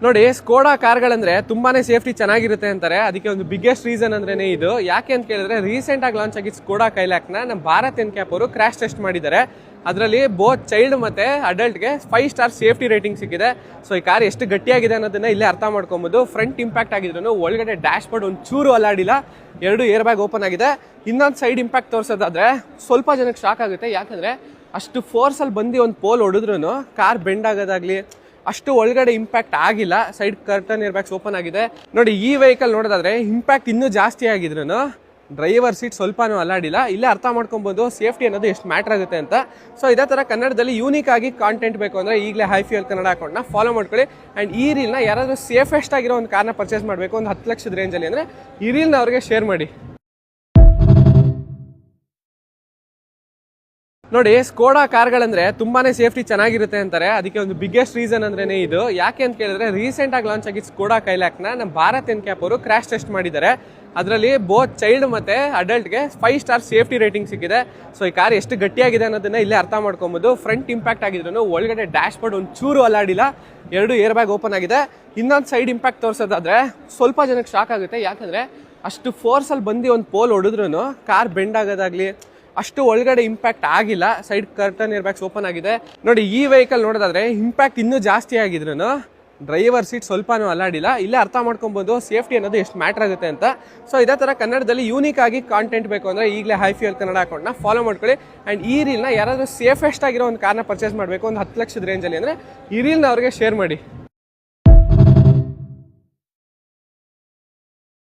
ನೋಡಿ, ಸ್ಕೋಡಾ ಕಾರ್ಗಳಂದ್ರೆ ತುಂಬಾನೇ ಸೇಫ್ಟಿ ಚೆನ್ನಾಗಿರುತ್ತೆ ಅಂತಾರೆ. ಅದಕ್ಕೆ ಒಂದು ಬಿಗ್ಗೆಸ್ಟ್ ರೀಸನ್ ಅಂದ್ರೇನೆ ಇದು. ಯಾಕೆ ಅಂತ ಕೇಳಿದ್ರೆ, ರೀಸೆಂಟ್ ಆಗಿ ಲಾಂಚ್ ಆಗಿದ್ದ ಸ್ಕೋಡಾ ಕೈಲಾಕ್ ನ ನಮ್ಮ ಭಾರತ್ ಎನ್ಕ್ಯಾಪ್ ಅವರು ಕ್ರಾಶ್ ಟೆಸ್ಟ್ ಮಾಡಿದ್ದಾರೆ. ಅದರಲ್ಲಿ ಬೋತ್ ಚೈಲ್ಡ್ ಮತ್ತೆ ಅಡಲ್ಟ್ಗೆ 5 ಸ್ಟಾರ್ ಸೇಫ್ಟಿ ರೇಟಿಂಗ್ ಸಿಕ್ಕಿದೆ. ಸೊ ಈ ಕಾರ್ ಎಷ್ಟು ಗಟ್ಟಿಯಾಗಿದೆ ಅನ್ನೋದನ್ನ ಇಲ್ಲೇ ಅರ್ಥ ಮಾಡ್ಕೊಬಹುದು. ಫ್ರಂಟ್ ಇಂಪ್ಯಾಕ್ಟ್ ಆಗಿದ್ರು ಒಳಗಡೆ ಡ್ಯಾಶ್ ಬೋರ್ಡ್ ಒಂದು ಚೂರು ಅಲ್ಲಾಡಿಲ್ಲ, 2 ಏರ್ ಬ್ಯಾಗ್ ಓಪನ್ ಆಗಿದೆ. ಇನ್ನೊಂದು ಸೈಡ್ ಇಂಪ್ಯಾಕ್ಟ್ ತೋರಿಸೋದಾದ್ರೆ ಸ್ವಲ್ಪ ಜನಕ್ಕೆ ಶಾಕ್ ಆಗುತ್ತೆ. ಯಾಕಂದ್ರೆ ಅಷ್ಟು ಫೋರ್ಸ್ ಅಲ್ಲಿ ಬಂದು ಒಂದು ಪೋಲ್ ಹೊಡೆದ್ರು ಕಾರ್ ಬೆಂಡ್ ಆಗೋದಾಗ್ಲಿ ಅಷ್ಟು ಒಳಗಡೆ ಇಂಪ್ಯಾಕ್ಟ್ ಆಗಿಲ್ಲ. Side curtain air bags open ಆಗಿದೆ. ನೋಡಿ, ಈ ವೆಹಿಕಲ್ ನೋಡೋದಾದ್ರೆ ಇಂಪ್ಯಾಕ್ಟ್ ಇನ್ನೂ ಜಾಸ್ತಿ ಆಗಿದ್ರು ಡ್ರೈವರ್ ಸೀಟ್ ಸ್ವಲ್ಪನೂ ಅಲ್ಲಾಡಿಲ್ಲ. ಇಲ್ಲೇ ಅರ್ಥ ಮಾಡ್ಕೊಬಹುದು ಸೇಫ್ಟಿ ಅನ್ನೋದು ಎಷ್ಟು ಮ್ಯಾಟರ್ ಆಗುತ್ತೆ ಅಂತ. ಸೊ ಇದೇ ತರ ಕನ್ನಡದಲ್ಲಿ ಯೂನಿಕ್ ಆಗಿ ಕಾಂಟೆಂಟ್ ಬೇಕು ಅಂದ್ರೆ ಈಗಲೇ ಹೈ ಫ್ಯೂಯಲ್ ಕನ್ನಡ ಅಕೌಂಟ್ನ ಫಾಲೋ ಮಾಡ್ಕೊಳ್ಳಿ. ಅಂಡ್ ಈ ರೀಲ್ನ ಯಾರಾದ್ರೂ ಸೇಫೆಸ್ಟ್ ಆಗಿರೋ ಒಂದು ಕಾರ್ನ ಪರ್ಚೇಸ್ ಮಾಡಬೇಕು ಒಂದು 10 ಲಕ್ಷದ ರೇಂಜಲ್ಲಿ ಅಂದ್ರೆ ಈ ರೀಲ್ನ ಅವ್ರಿಗೆ ಶೇರ್ ಮಾಡಿ. ನೋಡಿ, ಸ್ಕೋಡಾ ಕಾರ್ಗಳಂದ್ರೆ ತುಂಬಾನೇ ಸೇಫ್ಟಿ ಚೆನ್ನಾಗಿರುತ್ತೆ ಅಂತಾರೆ. ಅದಕ್ಕೆ ಒಂದು ಬಿಗ್ಗೆಸ್ಟ್ ರೀಸನ್ ಅಂದ್ರೇನೆ ಇದು. ಯಾಕೆ ಅಂತ ಕೇಳಿದ್ರೆ, ರೀಸೆಂಟ್ ಆಗಿ ಲಾಂಚ್ ಆಗಿದ್ದ ಸ್ಕೋಡಾ ಕೈಲಾಕ್ ನ ನಮ್ಮ ಭಾರತ್ ಎನ್ಕ್ಯಾಪ್ ಅವರು ಕ್ರಾಶ್ ಟೆಸ್ಟ್ ಮಾಡಿದ್ದಾರೆ. ಅದರಲ್ಲಿ ಬೋತ್ ಚೈಲ್ಡ್ ಮತ್ತೆ ಅಡಲ್ಟ್ಗೆ 5 ಸ್ಟಾರ್ ಸೇಫ್ಟಿ ರೇಟಿಂಗ್ ಸಿಕ್ಕಿದೆ. ಸೊ ಈ ಕಾರ್ ಎಷ್ಟು ಗಟ್ಟಿಯಾಗಿದೆ ಅನ್ನೋದನ್ನ ಇಲ್ಲೇ ಅರ್ಥ ಮಾಡ್ಕೊಬಹುದು. ಫ್ರಂಟ್ ಇಂಪ್ಯಾಕ್ಟ್ ಆಗಿದ್ರು ಒಳಗಡೆ ಡ್ಯಾಶ್ ಬೋರ್ಡ್ ಒಂದು ಚೂರು ಅಲ್ಲಾಡಿಲ್ಲ, 2 ಏರ್ ಬ್ಯಾಗ್ ಓಪನ್ ಆಗಿದೆ. ಇನ್ನೊಂದು ಸೈಡ್ ಇಂಪ್ಯಾಕ್ಟ್ ತೋರಿಸೋದಾದ್ರೆ ಸ್ವಲ್ಪ ಜನಕ್ಕೆ ಶಾಕ್ ಆಗುತ್ತೆ. ಯಾಕಂದ್ರೆ ಅಷ್ಟು ಫೋರ್ಸ್ ಅಲ್ಲಿ ಬಂದು ಒಂದು ಪೋಲ್ ಹೊಡೆದ್ರು ಕಾರ್ ಬೆಂಡ್ ಆಗೋದಾಗ್ಲಿ ಅಷ್ಟು ಒಳಗಡೆ ಇಂಪ್ಯಾಕ್ಟ್ ಆಗಿಲ್ಲ. Side curtain air bags open ಆಗಿದೆ. ನೋಡಿ, ಈ ವೆಹಿಕಲ್ ನೋಡೋದಾದ್ರೆ ಇಂಪ್ಯಾಕ್ಟ್ ಇನ್ನೂ ಜಾಸ್ತಿ ಆಗಿದ್ರು ಡ್ರೈವರ್ ಸೀಟ್ ಸ್ವಲ್ಪನೂ ಅಲ್ಲಾಡಿಲ್ಲ. ಇಲ್ಲೇ ಅರ್ಥ ಮಾಡ್ಕೊಬಹುದು ಸೇಫ್ಟಿ ಅನ್ನೋದು ಎಷ್ಟು ಮ್ಯಾಟರ್ ಆಗುತ್ತೆ ಅಂತ. ಸೊ ಇದೇ ತರ ಕನ್ನಡದಲ್ಲಿ ಯೂನಿಕ್ ಆಗಿ ಕಾಂಟೆಂಟ್ ಬೇಕು ಅಂದ್ರೆ ಈಗಲೇ ಹೈ ಫ್ಯೂಯಲ್ ಕನ್ನಡ ಅಕೌಂಟ್ನ ಫಾಲೋ ಮಾಡ್ಕೊಳ್ಳಿ. ಅಂಡ್ ಈ ರೀಲ್ನ ಯಾರಾದ್ರೂ ಸೇಫೆಸ್ಟ್ ಆಗಿರೋ ಒಂದು ಕಾರ್ನ ಪರ್ಚೇಸ್ ಮಾಡಬೇಕು ಒಂದು 10 ಲಕ್ಷದ ರೇಂಜಲ್ಲಿ ಅಂದ್ರೆ ಈ ರೀಲ್ನ ಅವ್ರಿಗೆ ಶೇರ್ ಮಾಡಿ.